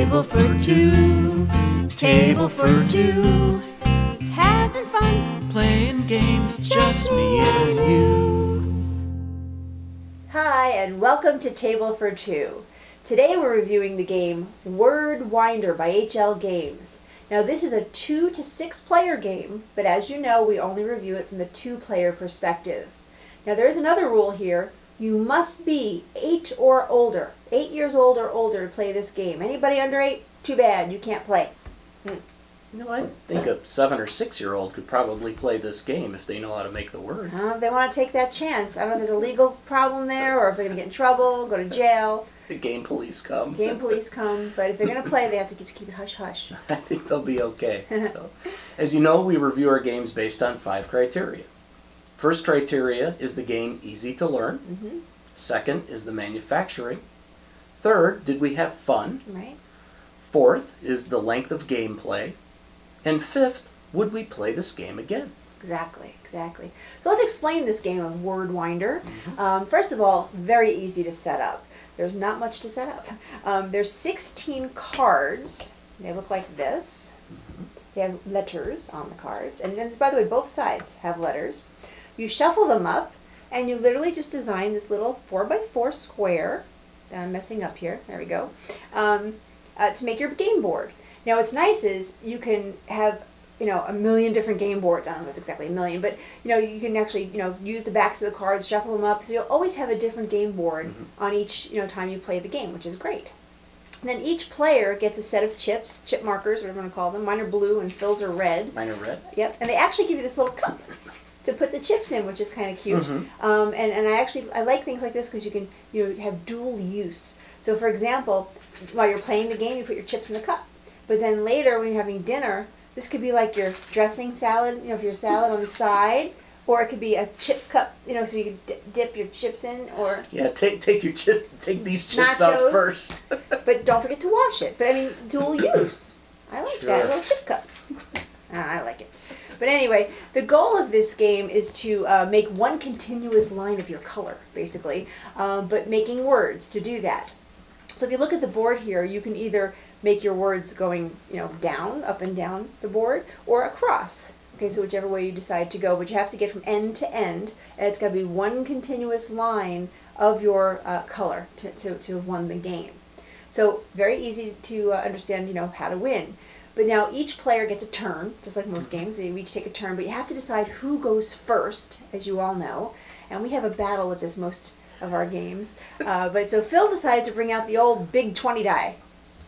Table for two, table for two. Having fun, Playing games, just me and you. Hi, and welcome to Table for Two. Today we're reviewing the game Word Winder by HL Games. Now this is a 2 to 6 player game, but as you know, we only review it from the 2-player perspective. Now there's another rule here. You must be 8 or older, 8 years old or older to play this game. Anybody under 8? Too bad, you can't play. No, I think a 7 or 6-year-old could probably play this game if they know how to make the words. I don't know if they want to take that chance. I don't know if there's a legal problem there or if they're going to get in trouble, go to jail. The game police come. Game police come, but if they're going to play, they have to just keep it hush-hush. I think they'll be okay. So, as you know, we review our games based on 5 criteria. First criteria is the game easy to learn. Mm-hmm. Second is the manufacturing. Third, did we have fun? Right. Fourth is the length of gameplay. And fifth, would we play this game again? Exactly, exactly. So let's explain this game of Word Winder. Mm-hmm. First of all, very easy to set up. There's not much to set up. There's 16 cards. They look like this. Mm-hmm. They have letters on the cards. And then, by the way, both sides have letters. You shuffle them up, and you literally just design this little 4x4 square. I'm messing up here. There we go. To make your game board. Now, what's nice is you can have, a million different game boards. I don't know if that's exactly a million, but, you can actually, use the backs of the cards, shuffle them up. So you'll always have a different game board on each, time you play the game, which is great. And then each player gets a set of chips, chip markers, whatever you want to call them. Mine are blue and Phil's are red. Mine are red. Yep. And they actually give you this little cup to put the chips in, which is kind of cute. And I like things like this because you can have dual use. So for example, while you're playing the game, you put your chips in the cup. But then later when you're having dinner, this could be like your dressing salad, if your salad on the side, or it could be a chip cup, so you can dip your chips in, or yeah, take these chips nachos, out first. But don't forget to wash it. But I mean, dual use. I like Sure. that, a little chip cup. I like it. But anyway, the goal of this game is to make one continuous line of your color, basically, but making words to do that. So if you look at the board here, you can either make your words going, down, up and down the board, or across. Okay, so whichever way you decide to go, but you have to get from end to end, and it's got to be one continuous line of your color to have won the game. So very easy to understand, how to win. But now each player gets a turn, just like most games. They each take a turn, but you have to decide who goes first, as you all know. And we have a battle with this most of our games. But so Phil decided to bring out the old big 20 die.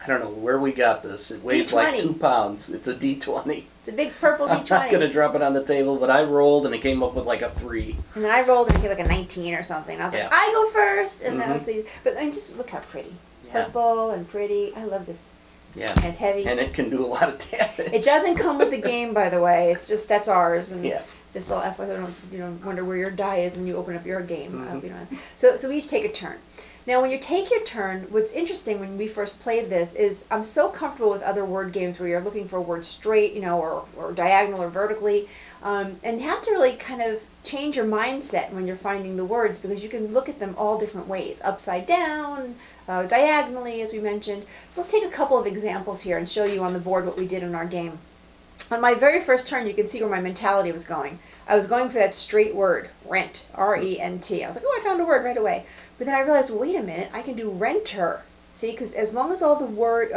I don't know where we got this. It weighs D20. like 2 pounds. It's a D20. It's a big purple D20. I'm not going to drop it on the table, but I rolled and it came up with like a 3. And then I rolled and it came like a 19 or something. And I was like, I go first. And then but I mean, just look how pretty. Yeah. Purple and pretty. I love this. Yeah. And it's heavy. And it can do a lot of damage. It doesn't come with the game, by the way. It's just, that's ours. And yeah. Just a little FYI, wonder where your die is when you open up your game. So we each take a turn. Now, when you take your turn, what's interesting when we first played this is I'm so comfortable with other word games where you're looking for a word straight, or diagonal or vertically. And you have to really kind of change your mindset when you're finding the words because you can look at them all different ways. Upside down, diagonally, as we mentioned. So let's take a couple of examples here and show you on the board what we did in our game. On my very first turn, you can see where my mentality was going. I was going for that straight word, rent, R-E-N-T. I was like, oh, I found a word right away. But then I realized, wait a minute, I can do renter. See, because as long as all the words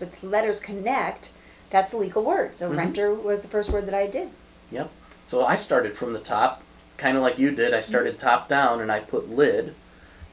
with the letters connect, that's a legal word. So renter was the first word that I did. Yep. So I started from the top, kind of like you did. I started top down, and I put lid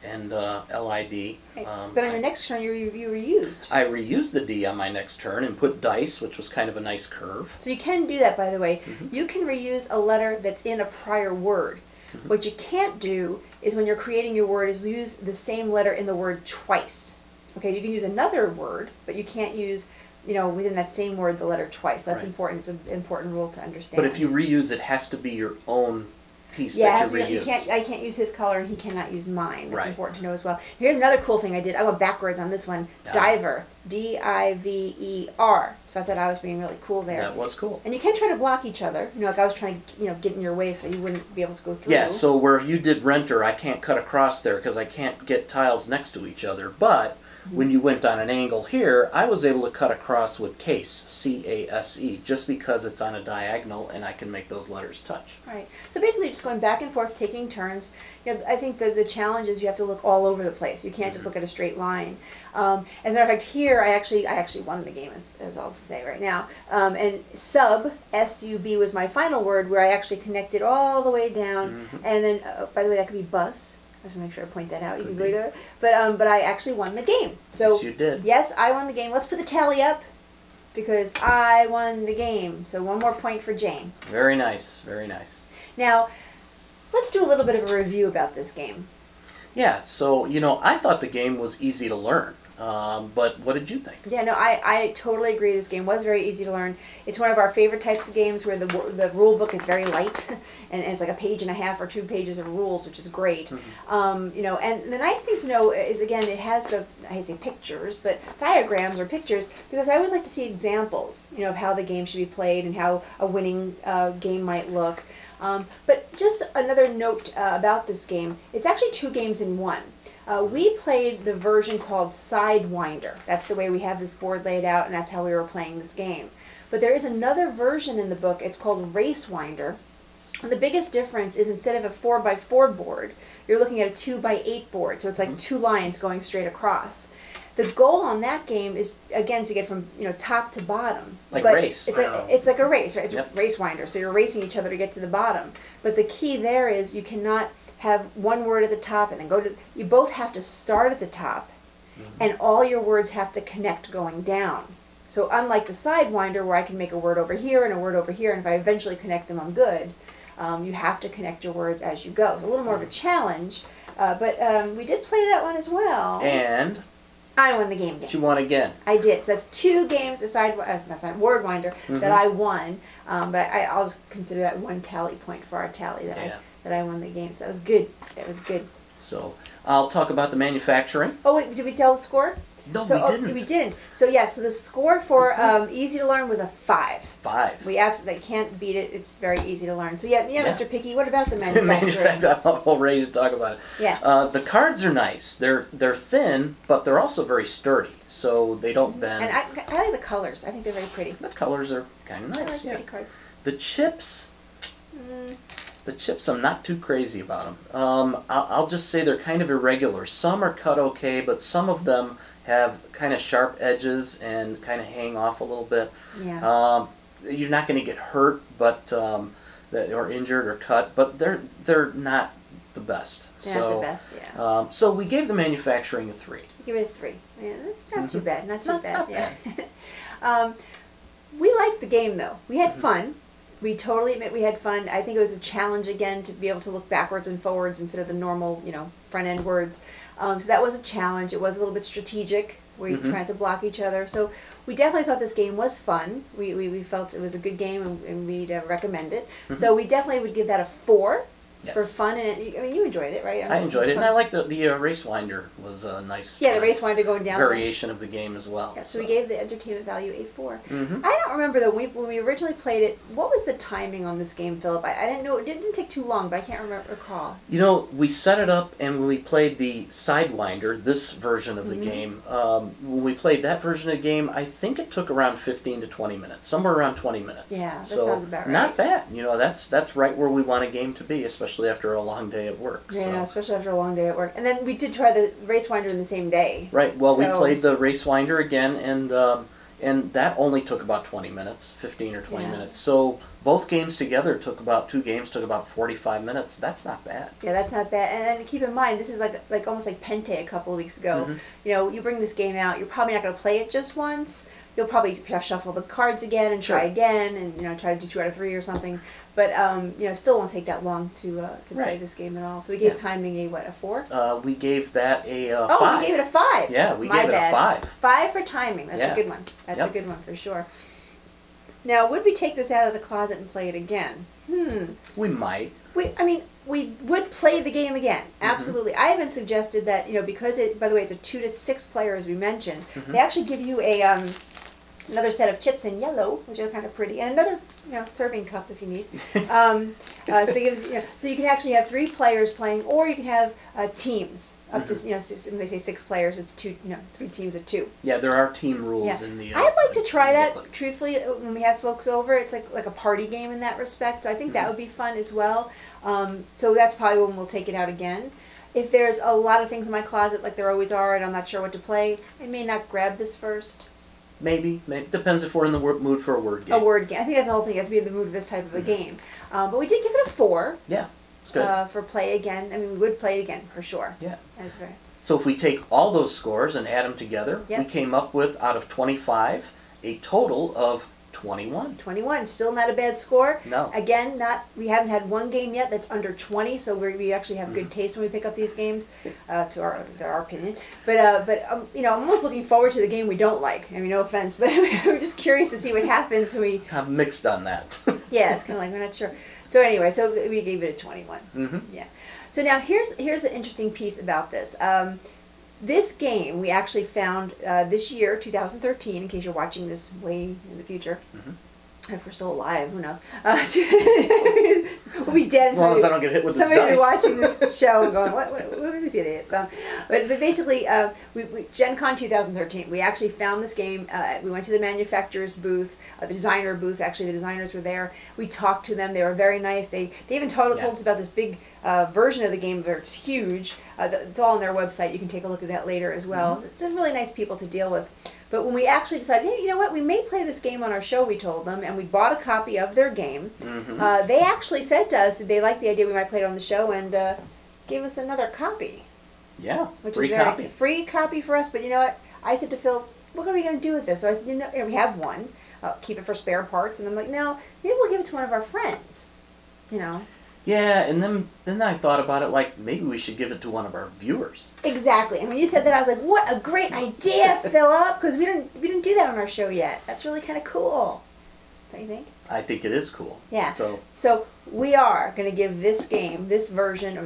and L-I-D. But on your next turn, you reused. I reused the D on my next turn and put dice, which was kind of a nice curve. So you can do that, by the way. You can reuse a letter that's in a prior word. What you can't do is when you're creating your word is use the same letter in the word twice. Okay, you can use another word, but you can't use, within that same word the letter twice. So that's important. It's an important rule to understand. But if you reuse, it has to be your own piece that you reuse. I can't use his color and he cannot use mine. That's important to know as well. Here's another cool thing I did. I went backwards on this one. Diver. D-I-V-E-R. So I thought I was being really cool there. That was cool. And you can try to block each other. Like I was trying to, get in your way so you wouldn't be able to go through. Yeah, so where you did renter, I can't cut across there because I can't get tiles next to each other. But When you went on an angle here, I was able to cut across with case, C-A-S-E, just because it's on a diagonal and I can make those letters touch. Right. So basically just going back and forth, taking turns. You know, I think the challenge is you have to look all over the place. You can't just look at a straight line. As a matter of fact, here I actually won the game, as I'll say right now. And sub, S-U-B, was my final word, where I actually connected all the way down. And then, by the way, that could be bus. I just want to make sure I point that out. You can go there. But I actually won the game. So Yes, you did. Yes, I won the game. Let's put the tally up because I won the game. So one more point for Jane. Very nice, very nice. Now, let's do a little bit of a review about this game. Yeah, so, you know, I thought the game was easy to learn. But what did you think? Yeah, no, I totally agree. This game was very easy to learn. It's one of our favorite types of games where the rule book is very light, and it's like a page and a half or 2 pages of rules, which is great. You know, and the nice thing to know is, again, it has the, I hate to say pictures, but diagrams or pictures, because I always like to see examples, you know, of how the game should be played and how a winning game might look. But just another note about this game, it's actually 2 games in one. We played the version called Sidewinder. That's the way we have this board laid out, and that's how we were playing this game. But there is another version in the book. It's called Racewinder. And the biggest difference is instead of a 4x4 board, you're looking at a 2x8 board. So it's like 2 lines going straight across. The goal on that game is, again, to get from, you know, top to bottom. Like but race. It's like a race, right? It's Yep. a Racewinder. So you're racing each other to get to the bottom. But the key there is you cannot have one word at the top and then go to, you both have to start at the top, and all your words have to connect going down. So unlike the Sidewinder, where I can make a word over here and a word over here, and if I eventually connect them, I'm good, you have to connect your words as you go. It's a little more of a challenge, but we did play that one as well. And I won the game again. you won again. I did. So that's 2 games aside, that's not Wordwinder, that I won. But I'll just consider that 1 tally point for our tally that I won the game. So that was good. That was good. So I'll talk about the manufacturing. Oh wait, did we tell the score? No, So, we didn't. We didn't. So yeah, so the score for Easy to Learn was a 5. 5. We absolutely can't beat it. It's very easy to learn. So yeah, Mr. Picky, what about the The manufacturing? manufacturing, I'm all ready to talk about it. Yeah. The cards are nice. They're thin, but they're also very sturdy, so they don't bend. And I like the colors. I think they're very pretty. The colors are kind of I nice. like pretty cards. The chips. The chips, I'm not too crazy about them. I'll just say they're kind of irregular. Some are cut okay, but some of them have kind of sharp edges and kind of hang off a little bit. Yeah. You're not going to get hurt, but or injured or cut, but they're not the best. They're not the best, yeah. So we gave the manufacturing a 3. Give it a 3. Yeah, not too bad. Not too Not bad. bad. We liked the game though. We had fun. We totally admit we had fun. I think it was a challenge again to be able to look backwards and forwards instead of the normal, you know, front end words. So that was a challenge. It was a little bit strategic. We were trying to block each other. So we definitely thought this game was fun. We felt it was a good game, and we'd recommend it. So we definitely would give that a 4. Yes. For fun, and I mean, you enjoyed it, right? I enjoyed it, and I liked the Racewinder was a nice the Racewinder going down variation of the game as well. Yeah, so we gave the entertainment value a 4. I don't remember though when we originally played it. What was the timing on this game, Philip? I didn't know. It didn't take too long, but I can't recall. You know, we set it up, and when we played the Sidewinder, this version of the game, when we played that version of the game, I think it took around 15 to 20 minutes, somewhere around 20 minutes. Yeah, that so sounds about right. Not bad. You know, that's right where we want a game to be, especially after a long day at work. Yeah, so. especially after a long day at work. And then we did try the Racewinder in the same day. Right. Well, we So- played the Racewinder again, and that only took about 20 minutes, 15 or 20 minutes. So both games together took about 2 games took about 45 minutes. That's not bad. Yeah, that's not bad. And then keep in mind, this is like almost like Pente a couple of weeks ago. You know, you bring this game out, you're probably not going to play it just once. You'll probably shuffle the cards again and try again, and you know, try to do 2 out of 3 or something. But you know, still won't take that long to play this game at all. So we gave timing a 4. We gave that a 5. Oh, we gave it a 5. Yeah, we My gave bad. it a 5. 5 for timing. That's a good one. That's a good one for sure. Now, would we take this out of the closet and play it again? We might. I mean, we would play the game again. Absolutely. I even suggested that, you know, because by the way, it's a 2 to 6 player, as we mentioned. They actually give you a another set of chips in yellow, which are kind of pretty, and another serving cup if you need. So you can actually have 3 players playing, or you can have teams up to when they say 6 players, it's 3 teams of 2. Yeah, there are team rules in the. I'd like to try that. Truthfully, when we have folks over, it's like a party game in that respect. So I think that would be fun as well. So that's probably when we'll take it out again. If there's a lot of things in my closet, like there always are, and I'm not sure what to play, I may not grab this first. Maybe. Depends if we're in the mood for a word game. A word game. I think that's the whole thing. You have to be in the mood for this type of a game. But we did give it a 4. Yeah, it's good. For play again. I mean, we would play it again, for sure. Yeah. That's right. So if we take all those scores and add them together, we came up with, out of 25, a total of 21. 21. Still not a bad score. No. Again, we haven't had one game yet that's under 20, so we actually have good taste when we pick up these games, to our opinion. But I'm almost looking forward to the game we don't like. I mean, no offense, but we're just curious to see what happens when we... I'm mixed on that. Yeah, it's kind of like we're not sure. So anyway, so we gave it a 21. Yeah. So now here's an interesting piece about this. This game we actually found this year, 2013, in case you're watching this way in the future. If we're still alive, who knows? We'll be dead. As long as I don't get hit with this dice. Somebody will be watching this show and going, what are these idiots? But basically, Gen Con 2013, we actually found this game. We went to the manufacturer's booth, the designer booth. Actually, the designers were there. We talked to them. They were very nice. They even told us about this big version of the game where it's huge. It's all on their website. You can take a look at that later as well. It's a really nice people to deal with. But when we actually decided, hey, you know what, we may play this game on our show, we told them, and we bought a copy of their game. They actually said to us that they liked the idea we might play it on the show and gave us another copy. Yeah, which free is copy. Free copy for us, but you know what? I said to Phil, what are we going to do with this? So I said, we have one. Keep it for spare parts. And I'm like, no, maybe we'll give it to one of our friends. Yeah, and then I thought about it, like, maybe we should give it to one of our viewers. Exactly. And when you said that, I was like, what a great idea, Philip, because we didn't do that on our show yet. That's really kind of cool. Don't you think? I think it is cool. Yeah. So we are going to give this game, this edition,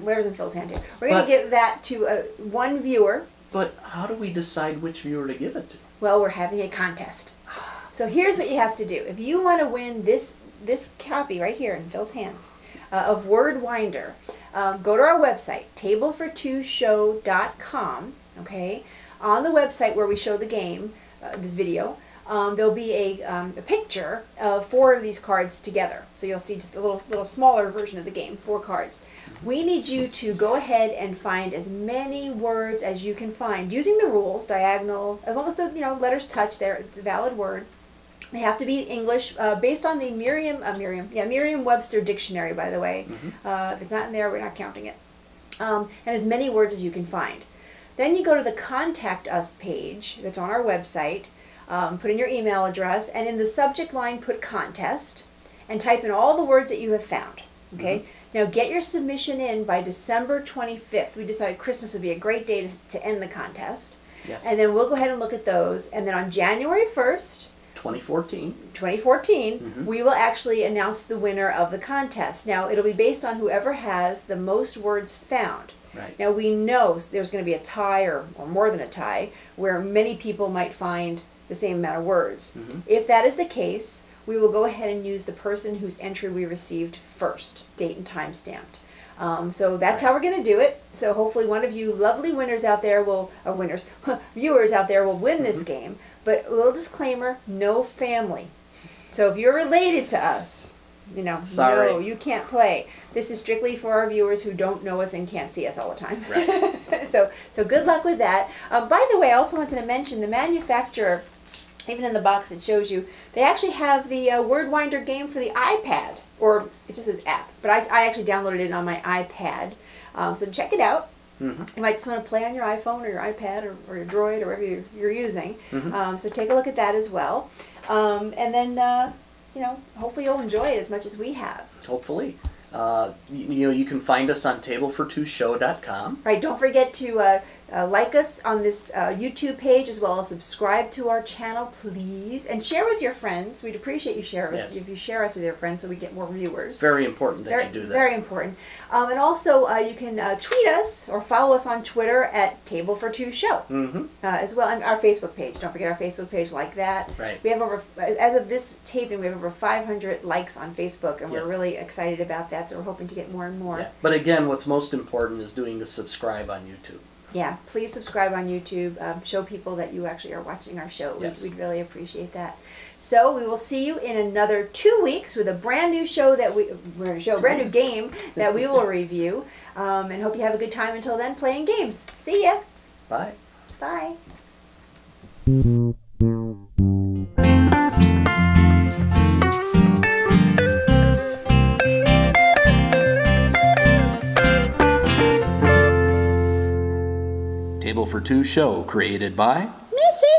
whatever's in Phil's hand here, we're going to give that to one viewer. But how do we decide which viewer to give it to? Well, we're having a contest. So here's what you have to do. If you want to win this copy right here in Phil's hands of Word Winder, go to our website, tablefor2show.com, okay? On the website where we show the game, this video, there'll be a picture of 4 of these cards together. So you'll see just a little smaller version of the game, 4 cards. We need you to go ahead and find as many words as you can find using the rules, diagonal, as long as the letters touch there, it's a valid word. They have to be English, based on the Merriam-Webster dictionary, by the way. If it's not in there, we're not counting it. And as many words as you can find. Then you go to the Contact Us page that's on our website, put in your email address, and in the subject line put Contest, and type in all the words that you have found. Okay? Now get your submission in by December 25th. We decided Christmas would be a great day to end the contest. Yes. And then we'll go ahead and look at those. And then on January 1st, 2014, we will actually announce the winner of the contest. Now, it'll be based on whoever has the most words found. Right. Now, we know there's going to be a tie, or more than a tie, where many people might find the same amount of words. If that is the case, we will go ahead and use the person whose entry we received first, date and time stamped. So that's how we're going to do it. So hopefully one of you lovely winners out there viewers out there will win this game. But a little disclaimer, no family. So if you're related to us, sorry. No, you can't play. This is strictly for our viewers who don't know us and can't see us all the time. Right. So good luck with that. By the way, I also wanted to mention the manufacturer, even in the box it shows you, they actually have the Wordwinder game for the iPad. Or it just says app. But I actually downloaded it on my iPad. So check it out. You might just want to play on your iPhone or your iPad or your Droid or whatever you're using. So take a look at that as well. And then, hopefully you'll enjoy it as much as we have. Hopefully. You can find us on tablefor2show.com. Right. Don't forget to like us on this YouTube page, as well as subscribe to our channel, please, and share with your friends. We'd appreciate you share Yes. if you share us with your friends, so we get more viewers. Very important that you do that. Very important. And also, you can tweet us or follow us on Twitter at Table for Two Show, as well, and our Facebook page. Don't forget our Facebook page, like that. Right. We have over, as of this taping, we have over 500 likes on Facebook, and we're Yes. really excited about that. So we're hoping to get more and more. Yeah. But again, what's most important is doing the subscribe on YouTube. Yeah, please subscribe on YouTube. Show people that you actually are watching our show. Yes. We'd really appreciate that. So we will see you in another 2 weeks with a brand new show brand new game that we will review. And hope you have a good time until then playing games. See ya. Bye. Bye. Table for Two show created by Missy.